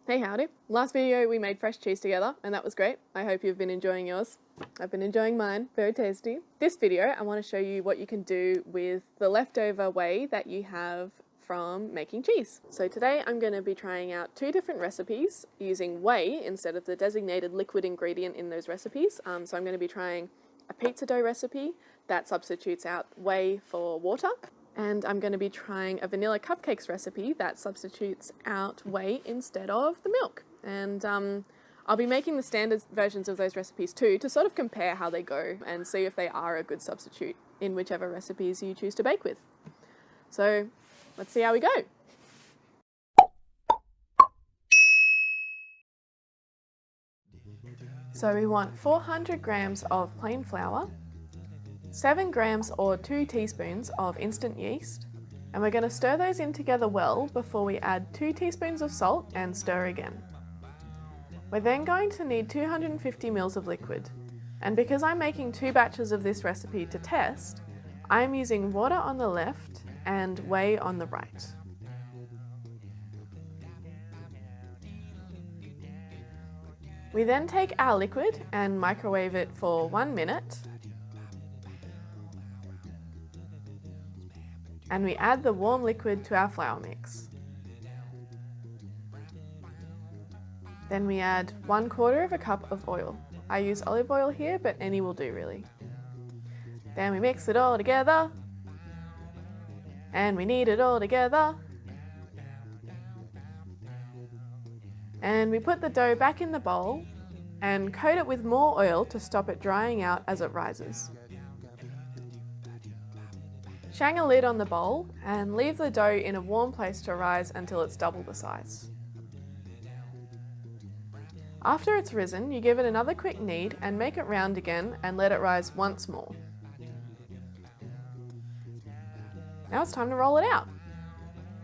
Hey howdy. Last video we made fresh cheese together and that was great. I hope you've been enjoying yours. I've been enjoying mine, very tasty. This video I want to show you what you can do with the leftover whey that you have from making cheese. So today I'm going to be trying out two different recipes using whey instead of the designated liquid ingredient in those recipes. So I'm going to be trying a pizza dough recipe that substitutes out whey for water. And I'm going to be trying a vanilla cupcakes recipe that substitutes out whey instead of the milk. And I'll be making the standard versions of those recipes too to sort of compare how they go and see if they are a good substitute in whichever recipes you choose to bake with. So let's see how we go. So we want 400 grams of plain flour, 7 grams or 2 teaspoons of instant yeast, and we're going to stir those in together well before we add 2 teaspoons of salt and stir again. We're then going to need 250 ml of liquid, and because I'm making 2 batches of this recipe to test, I'm using water on the left and whey on the right. We then take our liquid and microwave it for 1 minute. And we add the warm liquid to our flour mix. Then we add 1/4 cup of oil. I use olive oil here, but any will do really. Then we mix it all together. And we knead it all together. And we put the dough back in the bowl and coat it with more oil to stop it drying out as it rises. Shang a lid on the bowl and leave the dough in a warm place to rise until it's double the size. After it's risen, you give it another quick knead and make it round again and let it rise once more. Now it's time to roll it out.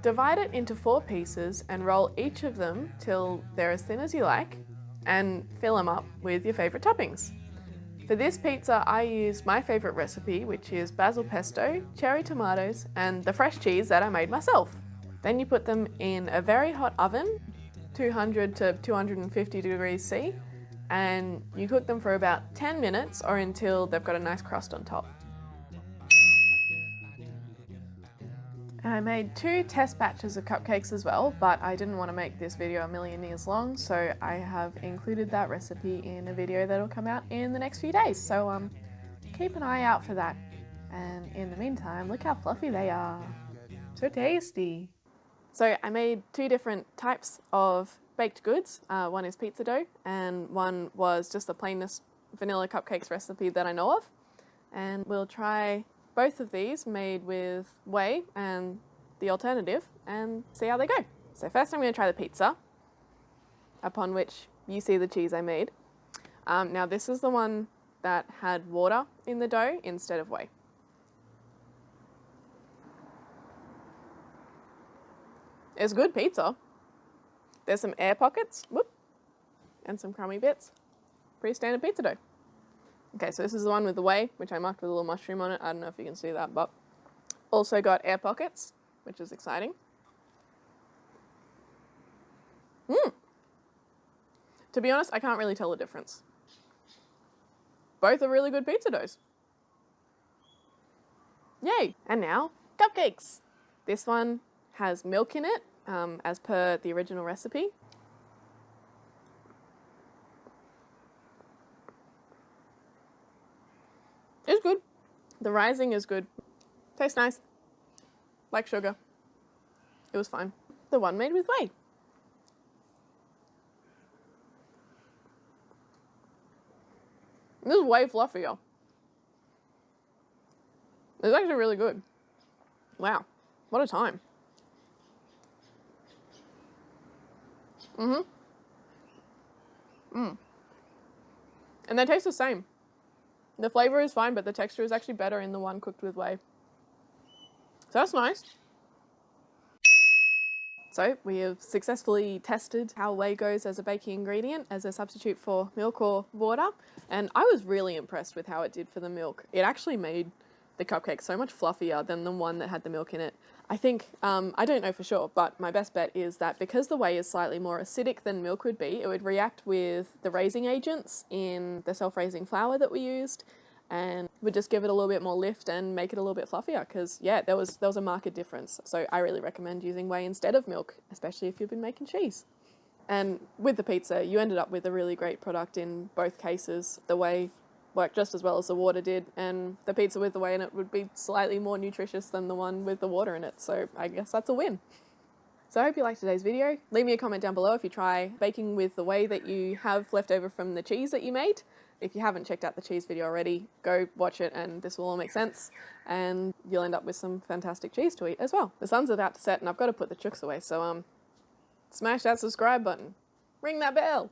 Divide it into 4 pieces and roll each of them till they're as thin as you like and fill them up with your favourite toppings. For this pizza, I used my favourite recipe, which is basil pesto, cherry tomatoes, and the fresh cheese that I made myself. Then you put them in a very hot oven, 200 to 250 degrees C, and you cook them for about 10 minutes or until they've got a nice crust on top. And I made 2 test batches of cupcakes as well, but I didn't want to make this video a million years long, so I have included that recipe in a video that'll come out in the next few days. So keep an eye out for that. And in the meantime, look how fluffy they are. So tasty. So I made 2 different types of baked goods. One is pizza dough, and one was just the plainest vanilla cupcakes recipe that I know of. And we'll try both of these made with whey and the alternative and see how they go. So first I'm going to try the pizza, upon which you see the cheese I made. Now this is the one that had water in the dough instead of whey. It's good pizza. There's some air pockets, whoop, and some crummy bits. Pretty standard pizza dough. Okay, so this is the one with the whey, which I marked with a little mushroom on it. I don't know if you can see that, but also got air pockets, which is exciting. To be honest, I can't really tell the difference. Both are really good pizza doughs. Yay! And now, cupcakes. This one has milk in it, as per the original recipe. It's good. The rising is good. Tastes nice. Like sugar. It was fine. The one made with whey. This is way fluffier. It's actually really good. Wow. What a time. And they taste the same. The flavour is fine, but the texture is actually better in the one cooked with whey. So that's nice. So we have successfully tested how whey goes as a baking ingredient, as a substitute for milk or water, and I was really impressed with how it did for the milk. It actually made the cupcake so much fluffier than the one that had the milk in it. I think, I don't know for sure, but my best bet is that because the whey is slightly more acidic than milk would be, it would react with the raising agents in the self-raising flour that we used, and would just give it a little bit more lift and make it a little bit fluffier, because yeah, there was a marked difference. So I really recommend using whey instead of milk, especially if you've been making cheese. And with the pizza, you ended up with a really great product in both cases. The whey worked just as well as the water did, and the pizza with the whey in it would be slightly more nutritious than the one with the water in it, so I guess that's a win. So I hope you liked today's video. Leave me a comment down below if you try baking with the whey that you have left over from the cheese that you made. If you haven't checked out the cheese video already, go watch it and this will all make sense, and you'll end up with some fantastic cheese to eat as well. The sun's about to set and I've got to put the chooks away, so smash that subscribe button. Ring that bell.